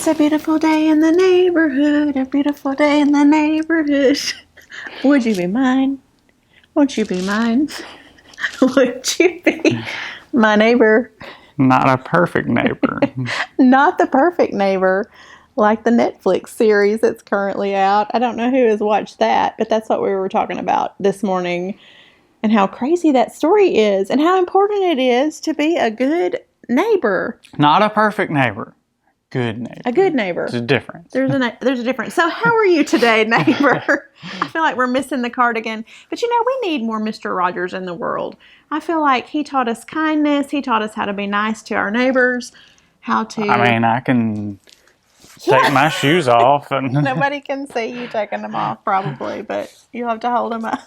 It's a beautiful day in the neighborhood, a beautiful day in the neighborhood. Would you be mine? Won't you be mine? Would you be my neighbor? Not a perfect neighbor. Not the perfect neighbor, like the Netflix series that's currently out. I don't know who has watched that, but that's what we were talking about this morning, and how crazy that story is, and how important it is to be a good neighbor. Not a perfect neighbor. Good neighbor. A good neighbor. There's a difference. There's a difference. So how are you today, neighbor? I feel like we're missing the cardigan. But you know, we need more Mr. Rogers in the world. I feel like he taught us kindness. He taught us how to be nice to our neighbors. How to... I mean, I can take my shoes off. And Nobody can see you taking them off, probably. But you have to hold them up.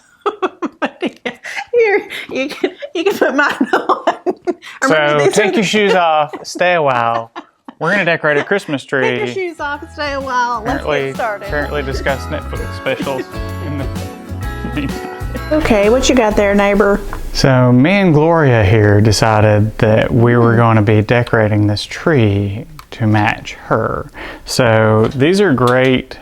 Here, you can put mine on. So take your shoes off. Stay a while. We're going to decorate a Christmas tree. Take your shoes off and stay a while. Let's get started. Currently discuss Netflix specials in the meantime. Okay, what you got there, neighbor? So me and Gloria here decided that we were going to be decorating this tree to match her. So these are great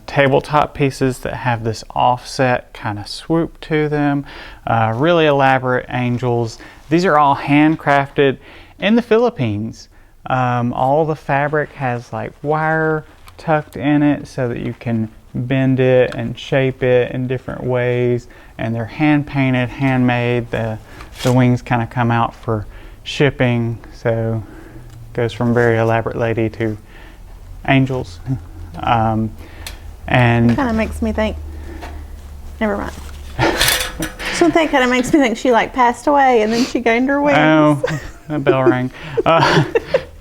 tabletop pieces that have this offset kind of swoop to them. Really elaborate angels. These are all handcrafted in the Philippines. All the fabric has like wire tucked in it so that you can bend it and shape it in different ways, and they're hand painted, handmade. The wings kind of come out for shipping, so it goes from very elaborate lady to angels. And kind of makes me think, never mind. Something kind of makes me think she like passed away and then she gained her wings. Oh, a bell rang.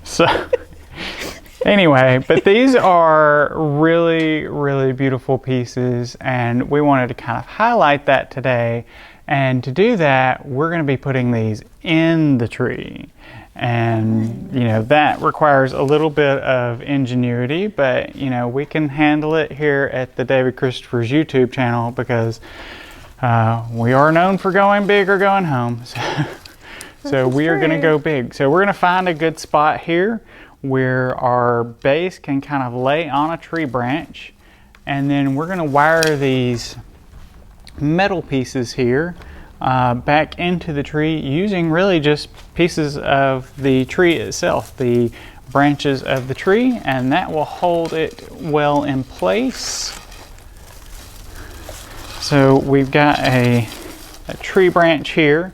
So anyway, but these are really, really beautiful pieces, and we wanted to kind of highlight that today. And to do that, we're going to be putting these in the tree. And, you know, that requires a little bit of ingenuity, but, you know, we can handle it here at the David Christopher's YouTube channel, because we are known for going big or going home. So we are going to go big. So we're going to find a good spot here where our base can kind of lay on a tree branch, and then we're going to wire these metal pieces here back into the tree using really just pieces of the tree itself, the branches of the tree, and that will hold it well in place. So we've got a tree branch here,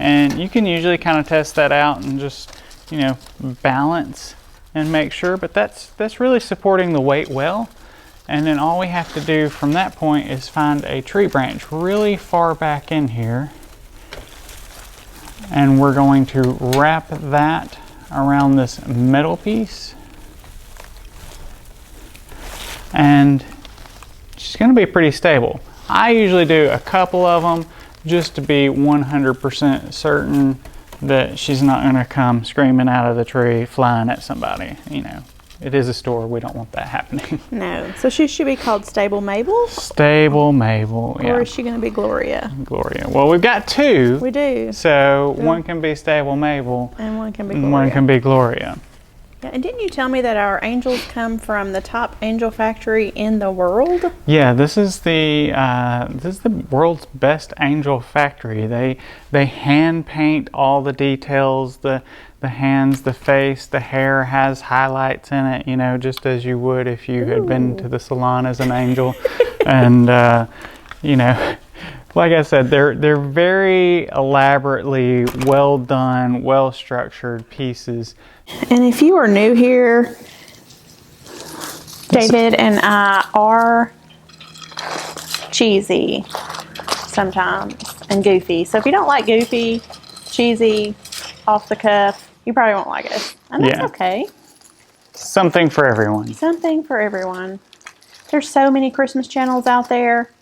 and you can usually kind of test that out and just, you know, balance and make sure, but that's really supporting the weight well. And then all we have to do from that point is find a tree branch really far back in here, and we're going to wrap that around this metal piece, and it's going to be pretty stable. I usually do a couple of them just to be 100% certain that she's not going to come screaming out of the tree flying at somebody. You know, it is a store, we don't want that happening. No. So she should be called Stable Mabel? Stable Mabel, yeah. Or is she going to be Gloria? Gloria. Well, we've got two. We do. So one can be Stable Mabel. And one can be and Gloria. one can be Gloria. Yeah, and didn't you tell me that our angels come from the top angel factory in the world? Yeah, this is the world's best angel factory. They hand paint all the details, the hands, the face, the hair has highlights in it, you know, just as you would if you had been to the salon as an angel. And you know, like I said, they're very elaborately well done, well structured pieces. And if you are new here, David and I are cheesy sometimes and goofy. So if you don't like goofy, cheesy, off the cuff, you probably won't like us. And that's okay. Something for everyone. Something for everyone. There's so many Christmas channels out there.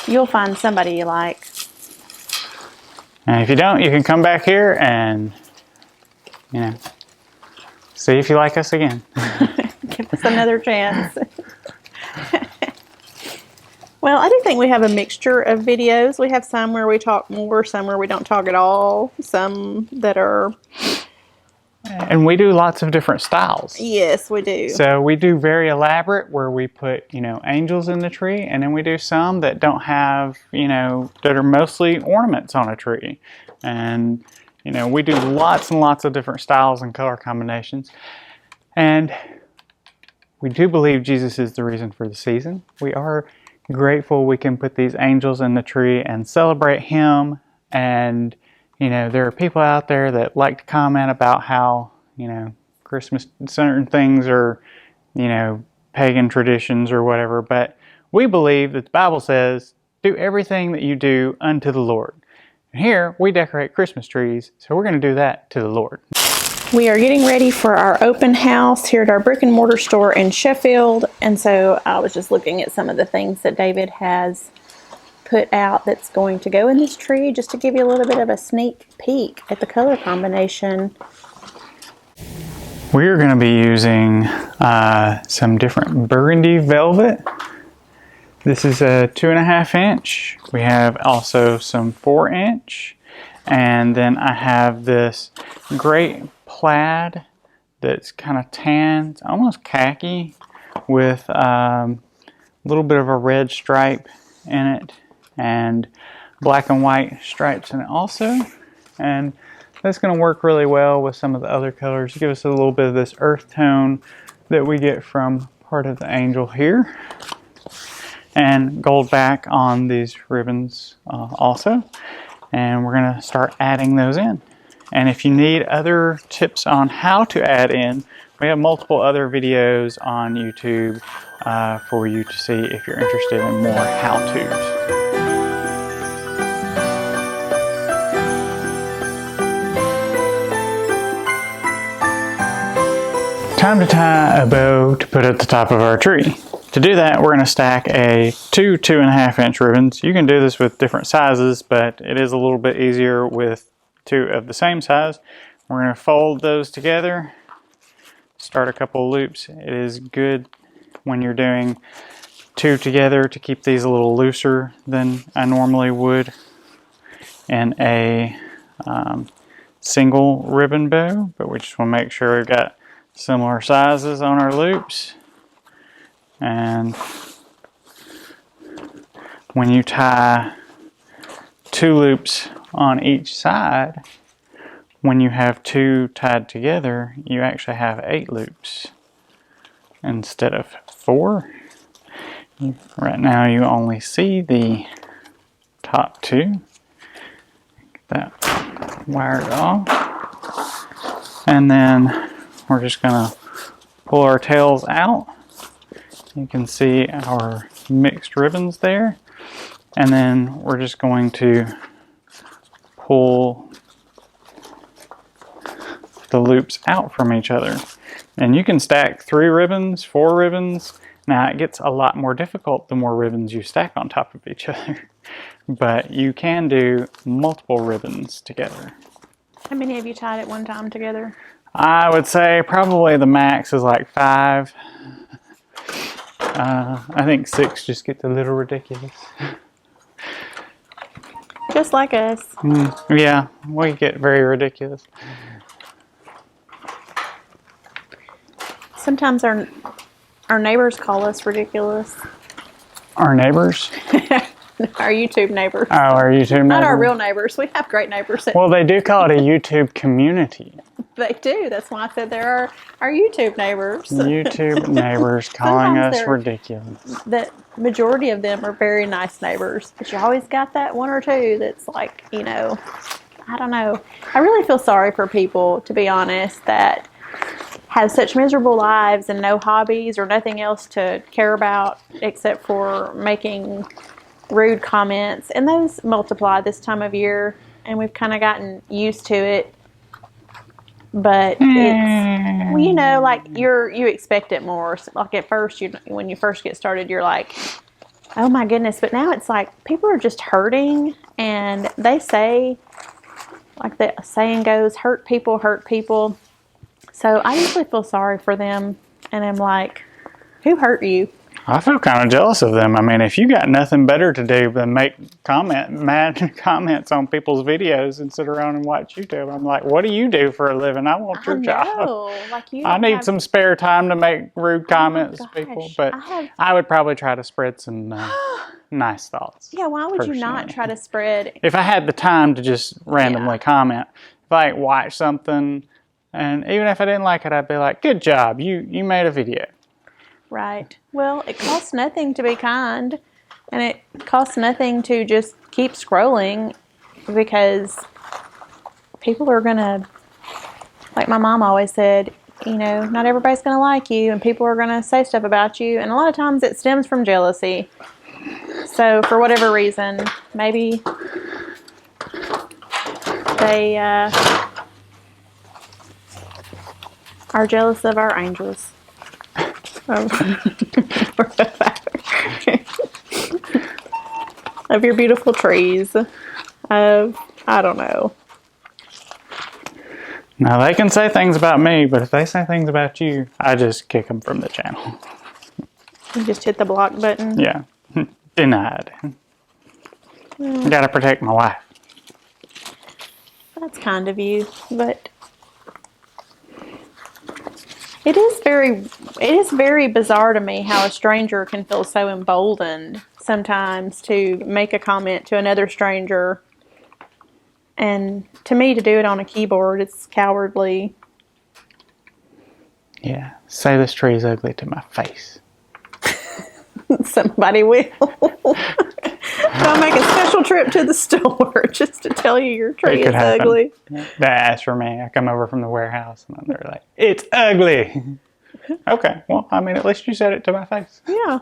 You'll find somebody you like. And if you don't, you can come back here and, you know, see if you like us again. Give us another chance. Well, I do think we have a mixture of videos. We have some where we talk more, some where we don't talk at all, some that are And we do lots of different styles. Yes, we do. So we do very elaborate where we put, angels in the tree, and then we do some that don't have, that are mostly ornaments on a tree. And, we do lots and lots of different styles and color combinations. And we do believe Jesus is the reason for the season. We are grateful we can put these angels in the tree and celebrate Him. And, there are people out there that like to comment about how, Christmas, certain things are, pagan traditions or whatever. But we believe that the Bible says, do everything that you do unto the Lord. And here we decorate Christmas trees, so we're going to do that to the Lord. We are getting ready for our open house here at our brick and mortar store in Sheffield. And so I was just looking at some of the things that David has put out that's going to go in this tree, just to give you a little bit of a sneak peek at the color combination. We're going to be using some different burgundy velvet. This is a 2.5 inch. We have also some 4-inch. And then I have this great plaid that's kind of tan, it's almost khaki, with a little bit of a red stripe in it and black and white stripes in it also. And that's going to work really well with some of the other colors to give us a little bit of this earth tone that we get from part of the angel here. And gold back on these ribbons also. And we're going to start adding those in. And if you need other tips on how to add in, we have multiple other videos on YouTube for you to see if you're interested in more how-tos. Time to tie a bow to put at the top of our tree. To do that, we're going to stack two 2.5 inch ribbons. You can do this with different sizes, but it is a little bit easier with two of the same size. We're going to fold those together, start a couple loops. It is good when you're doing two together to keep these a little looser than I normally would in a single ribbon bow, but we just want to make sure we've got similar sizes on our loops. And when you tie 2 loops on each side, when you have 2 tied together, you actually have 8 loops instead of 4. Right now you only see the top 2. Get that wired off. And then we're just going to pull our tails out. You can see our mixed ribbons there. And then we're just going to pull the loops out from each other. And you can stack 3 ribbons, 4 ribbons. Now it gets a lot more difficult the more ribbons you stack on top of each other. But you can do multiple ribbons together. How many have you tied at one time together? I would say probably the max is like 5. I think 6 just gets a little ridiculous. Just like us. Yeah, we get very ridiculous. Sometimes our neighbors call us ridiculous. Our neighbors? Our YouTube neighbors. Oh, our YouTube neighbors. Not our real neighbors. We have great neighbors. Well, they do call it a YouTube community. They do. That's why I said they're our YouTube neighbors. YouTube neighbors calling us ridiculous. The majority of them are very nice neighbors, but you always got that one or two that's like, I don't know. I really feel sorry for people, to be honest, that have such miserable lives and no hobbies or nothing else to care about except for making rude comments. And those multiply this time of year, and we've kind of gotten used to it. But it's, like you expect it more. So like at first, when you first get started, you're like, oh my goodness. But now it's like people are just hurting, and they say, like the saying goes, hurt people hurt people. So I usually feel sorry for them, and I'm like, who hurt you? I feel kind of jealous of them. I mean, if you got nothing better to do than make mad comments on people's videos and sit around and watch YouTube, I'm like, what do you do for a living? I want your job. Like you I don't need have... some spare time to make rude comments to gosh, people, but I have... I would probably try to spread some nice thoughts. Yeah, why would you not try to spread... If I had the time to just randomly comment, if I watch something, and even if I didn't like it, I'd be like, good job, you made a video. Right. Well, it costs nothing to be kind, and it costs nothing to just keep scrolling, because people are going to, like my mom always said, you know, not everybody's going to like you, and people are going to say stuff about you, and a lot of times it stems from jealousy. So for whatever reason, maybe they are jealous of our angels. Of your beautiful trees. Of, I don't know. Now they can say things about me, but if they say things about you, I just kick them from the channel. You just hit the block button? Yeah. Denied. Gotta protect my wife. That's kind of you, but it is very bizarre to me how a stranger can feel so emboldened sometimes to make a comment to another stranger, and to me, to do it on a keyboard, it's cowardly. Yeah, say this tree is ugly to my face. Somebody will. I'll make a special trip to the store just to tell you your tree is ugly. That's for me. I come over from the warehouse and then they're like, it's ugly. Okay, well, I mean, at least you said it to my face. Yeah.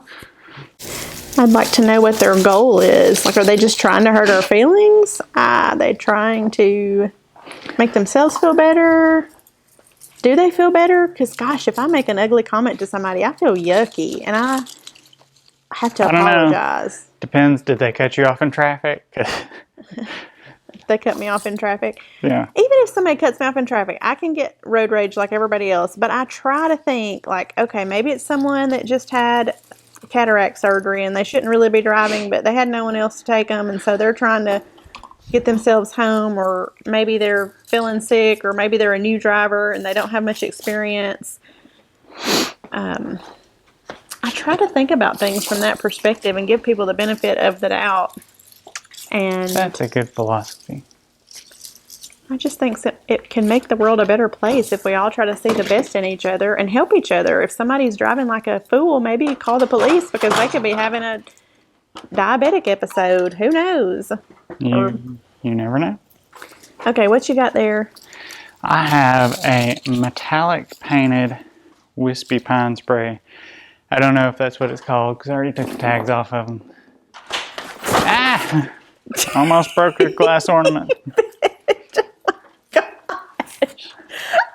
I'd like to know what their goal is. Like, are they just trying to hurt our feelings? Are they trying to make themselves feel better? Do they feel better? Because, gosh, if I make an ugly comment to somebody, I feel yucky, and I have to apologize. Depends. Did they cut you off in traffic? They cut me off in traffic. Yeah. Even if somebody cuts me off in traffic, I can get road rage like everybody else. But I try to think, like, okay, maybe it's someone that just had cataract surgery and they shouldn't really be driving, but they had no one else to take them, and so they're trying to get themselves home, or maybe they're feeling sick, or maybe they're a new driver and they don't have much experience. I try to think about things from that perspective and give people the benefit of the doubt. And that's a good philosophy. I just think it can make the world a better place if we all try to see the best in each other and help each other. If somebody's driving like a fool, maybe call the police, because they could be having a diabetic episode. Who knows? You never know. Okay, what you got there? I have a metallic painted wispy pine spray. I don't know if that's what it's called because I already took the tags off of them. Ah! Almost broke a glass ornament.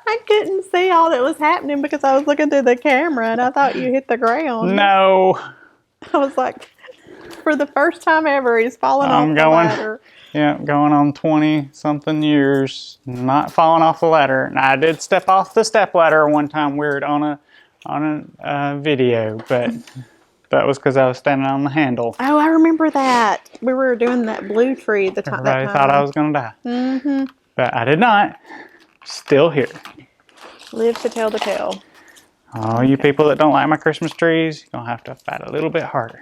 I couldn't see all that was happening because I was looking through the camera and I thought you hit the ground. No. I was like, for the first time ever, he's falling off the ladder. Yeah, going on 20-something years, not falling off the ladder. And I did step off the step ladder one time weird on a video, but that was because I was standing on the handle. Oh, I remember that. We were doing that blue tree at the time. Everybody thought I was going to die. Mm-hmm. But I did not. Still here. Live to tell the tale. Oh, you people that don't like my Christmas trees, you're going to have to fight a little bit harder.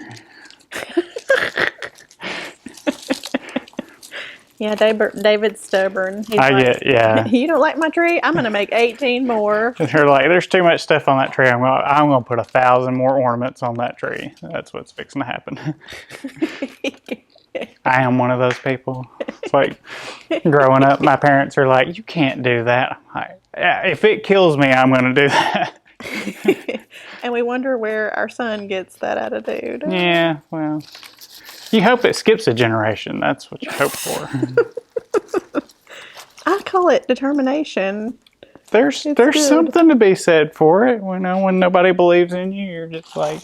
Yeah, David's stubborn. He's yeah. You don't like my tree? I'm going to make 18 more. They're like, there's too much stuff on that tree. I'm going to put 1,000 more ornaments on that tree. That's what's fixing to happen. I am one of those people. It's like growing up, my parents are like, you can't do that. I'm like, yeah, if it kills me, I'm going to do that. And we wonder where our son gets that attitude. Yeah, well, you hope it skips a generation. That's what you hope for. I call it determination. There's something to be said for it. You know, when nobody believes in you, you're just like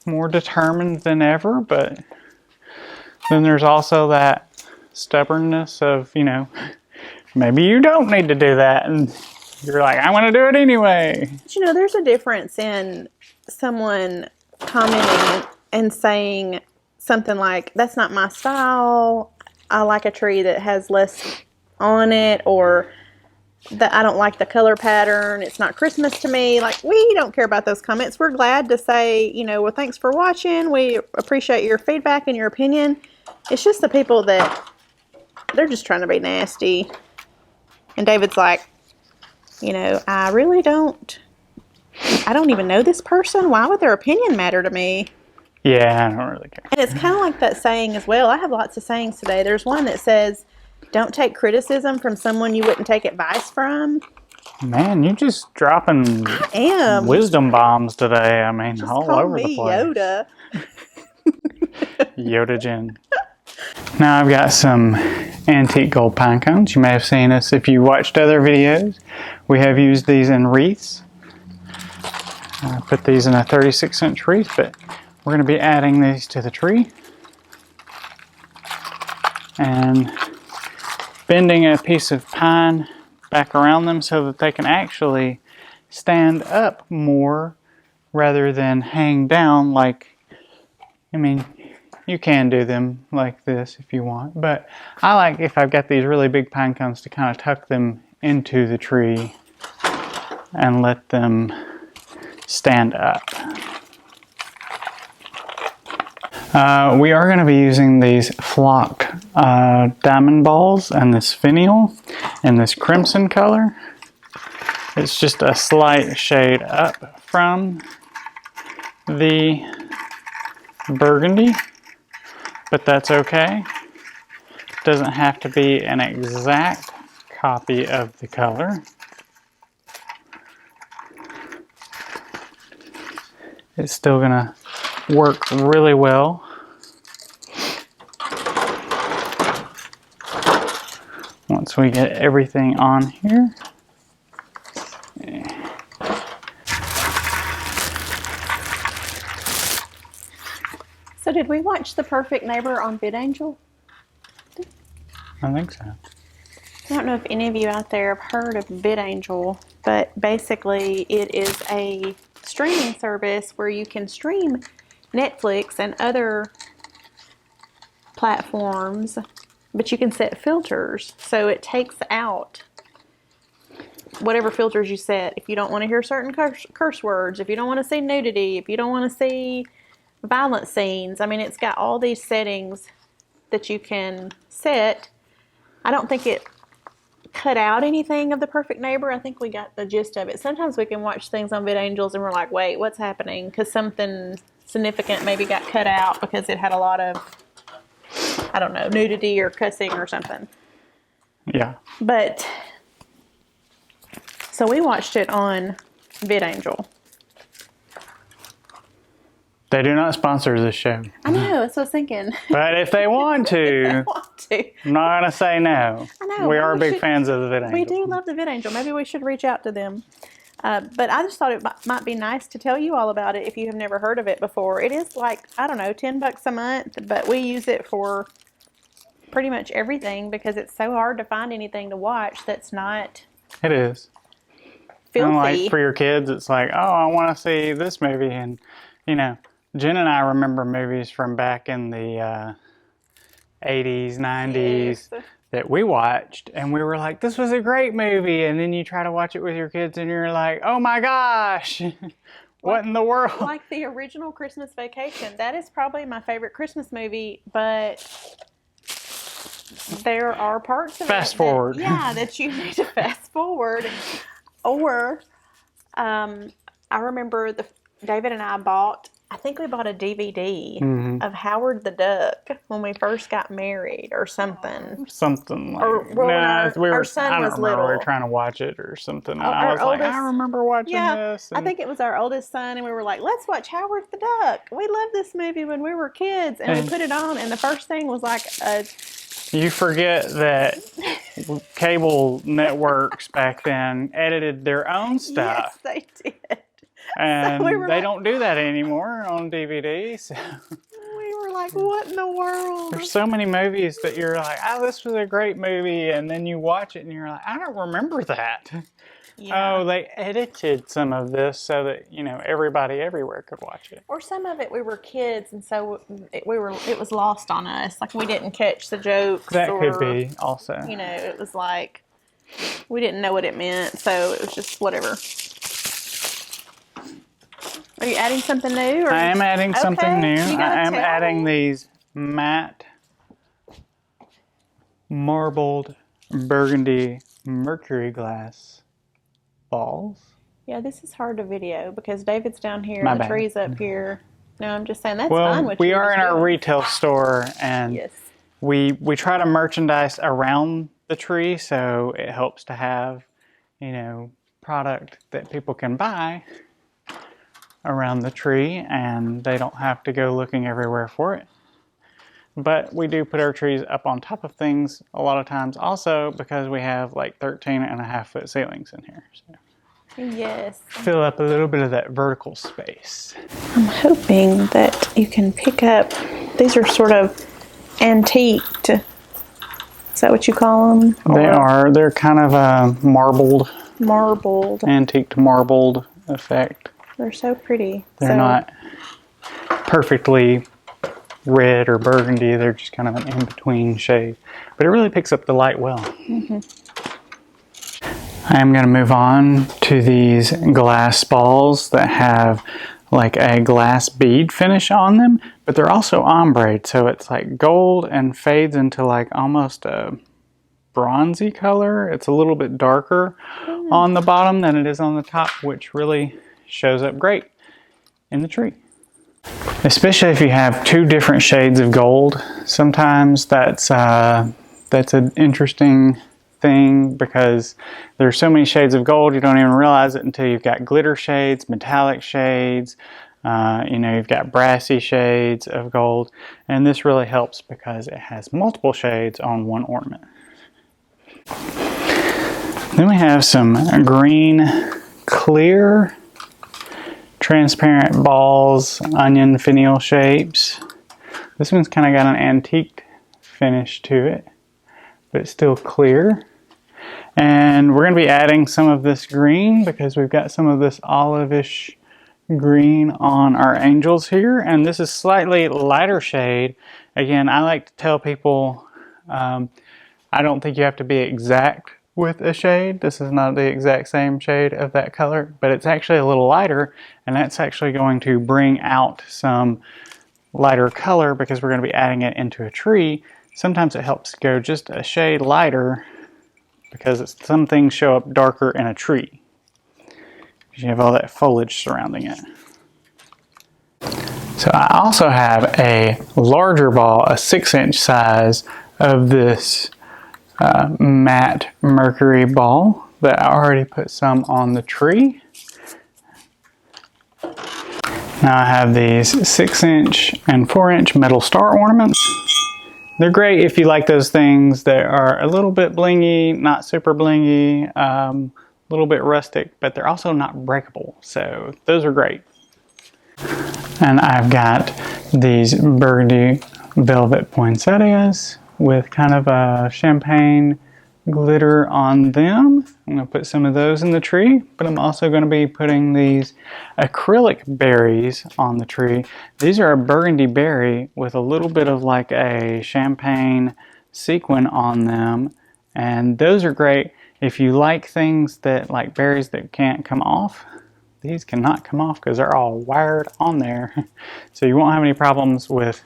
more determined than ever. But then there's also that stubbornness of, you know, maybe you don't need to do that. And you're like, I want to do it anyway. But, you know, there's a difference in someone commenting and saying something like, that's not my style. I like a tree that has less on it, or that I don't like the color pattern. It's not Christmas to me. Like, we don't care about those comments. We're glad to say, well, thanks for watching. We appreciate your feedback and your opinion. It's just the people that they're just trying to be nasty. And David's like, I really don't. I don't even know this person. Why would their opinion matter to me? Yeah, I don't really care. And it's kind of like that saying as well. I have lots of sayings today. There's one that says, don't take criticism from someone you wouldn't take advice from. Man, you just dropping wisdom bombs today. I mean, Just all call over the me place. Yoda. Yoda Jen. Now I've got some antique gold pine cones. You may have seen us if you watched other videos. We have used these in wreaths. I put these in a 36-inch wreath, but we're going to be adding these to the tree and bending a piece of pine back around them so that they can actually stand up more rather than hang down like, you can do them like this if you want, but I like, if I've got these really big pine cones, to kind of tuck them into the tree and let them stand up. We are going to be using these flocked diamond balls and this finial and this crimson color. It's just a slight shade up from the burgundy, but that's okay. It doesn't have to be an exact copy of the color. It's still gonna work really well. Once we get everything on here. So did we watch The Perfect Neighbor on VidAngel? I think so. I don't know if any of you out there have heard of VidAngel, but basically it is a streaming service where you can stream Netflix and other platforms, but you can set filters. So it takes out whatever filters you set. If you don't want to hear certain curse words, if you don't want to see nudity, if you don't want to see violent scenes. It's got all these settings that you can set. I don't think it cut out anything of The Perfect Neighbor. I think we got the gist of it. Sometimes we can watch things on VidAngels and we're like, wait, what's happening? Because something significant maybe got cut out because it had a lot of, I don't know, nudity or cussing or something. Yeah. But, so we watched it on VidAngel. They do not sponsor this show. I know, that's what I was thinking. But if they want to, I'm not going to say no. I know. We are big fans of the VidAngel. We do love the VidAngel. Maybe we should reach out to them. But I just thought it might be nice to tell you all about it if you have never heard of it before. It is like, I don't know, $10 a month, but we use it for pretty much everything because it's so hard to find anything to watch that's not It is. filthy. And like for your kids, it's like, oh, I want to see this movie. And, Jen and I remember movies from back in the 80s, 90s that we watched. And we were like, this was a great movie. And then you try to watch it with your kids and you're like, oh my gosh, what in the world? Like the original Christmas Vacation. That is probably my favorite Christmas movie, but there are parts of fast it forward. that you need to fast forward. Or I remember David and I I think we bought a DVD of Howard the Duck when we first got married or something. Something like that. Our son was little. We were trying to watch it or something. And I was like, I remember watching this. I think it was our oldest son, and we were like, let's watch Howard the Duck. We loved this movie when we were kids. And we put it on, and the first thing was like you forget that cable networks back then edited their own stuff. Yes, they did. And they don't do that anymore on DVD. So we were like, what in the world? There's so many movies that you're like, oh, this was a great movie. And then you watch it and you're like, I don't remember that. Yeah. Oh, they edited some of this so that, everybody everywhere could watch it. Or some of it we were kids, and so it was lost on us. Like we didn't catch the jokes. That or, could be also. It was like we didn't know what it meant, so it was just whatever. Are you adding something new? I am adding something new. I am adding me. these matte marbled burgundy mercury glass balls. Yeah, this is hard to video because David's down here My and the bad. tree's up here. No, I'm just saying that's fine. Well, we are in our retail store, and yes. we try to merchandise around the tree, so it helps to have, product that people can buy around the tree, and they don't have to go looking everywhere for it. But we do put our trees up on top of things a lot of times also because we have like 13.5-foot ceilings in here. So yes. fill up a little bit of that vertical space. I'm hoping that you can pick up, these are sort of antiqued. Is that what you call them? They are. They're kind of a marbled. Antiqued marbled effect. They're so pretty. They're not perfectly red or burgundy. They're just kind of an in-between shade. But it really picks up the light well. Mm-hmm. I am going to move on to these glass balls that have like a glass bead finish on them, but they're also ombre, so it's like gold and fades into like almost a bronzy color. It's a little bit darker on the bottom than it is on the top, which really shows up great in the tree. Especially if you have two different shades of gold. Sometimes that's an interesting thing because there's so many shades of gold you don't even realize it until you've got glitter shades, metallic shades, you've got brassy shades of gold, and this really helps because it has multiple shades on one ornament. Then we have some green clear transparent balls, onion finial shapes. This one's kind of got an antique finish to it, but it's still clear. And we're going to be adding some of this green because we've got some of this olive-ish green on our angels here. And this is slightly lighter shade. Again, I like to tell people, I don't think you have to be exact with a shade. This is not the exact same shade of that color, but it's actually a little lighter, and that's actually going to bring out some lighter color because we're going to be adding it into a tree. Sometimes it helps go just a shade lighter because some things show up darker in a tree because you have all that foliage surrounding it. So I also have a larger ball, a 6-inch size of this matte mercury ball that I already put some on the tree. Now I have these 6-inch and 4-inch metal star ornaments. They're great if you like those things that are a little bit blingy, not super blingy, a little bit rustic, but they're also not breakable. So those are great. And I've got these burgundy velvet poinsettias with kind of a champagne glitter on them. I'm going to put some of those in the tree, but I'm also going to be putting these acrylic berries on the tree. These are a burgundy berry with a little bit of like a champagne sequin on them, and those are great if you like things that like berries that can't come off. These cannot come off because they're all wired on there, so you won't have any problems with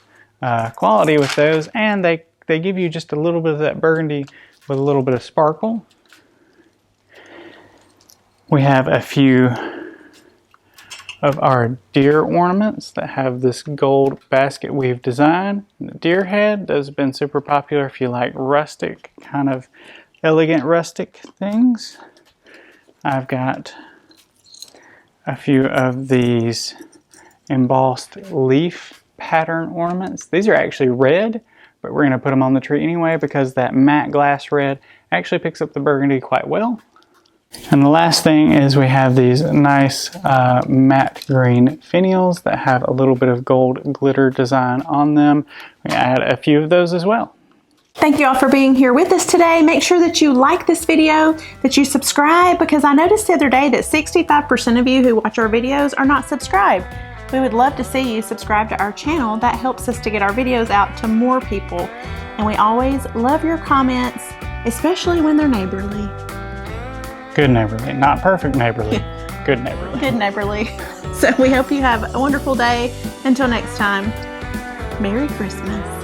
quality with those, and they give you just a little bit of that burgundy with a little bit of sparkle. We have a few of our deer ornaments that have this gold basket weave design. The deer head, those have been super popular if you like rustic, kind of elegant rustic things. I've got a few of these embossed leaf pattern ornaments. These are actually red, but we're going to put them on the tree anyway because that matte glass red actually picks up the burgundy quite well. And the last thing is we have these nice matte green finials that have a little bit of gold glitter design on them. We add a few of those as well. Thank you all for being here with us today. Make sure that you like this video, that you subscribe, because I noticed the other day that 65% of you who watch our videos are not subscribed. We would love to see you subscribe to our channel. That helps us to get our videos out to more people. And we always love your comments, especially when they're neighborly. Good neighborly, not perfect neighborly. Good neighborly. Good neighborly. So we hope you have a wonderful day. Until next time, Merry Christmas.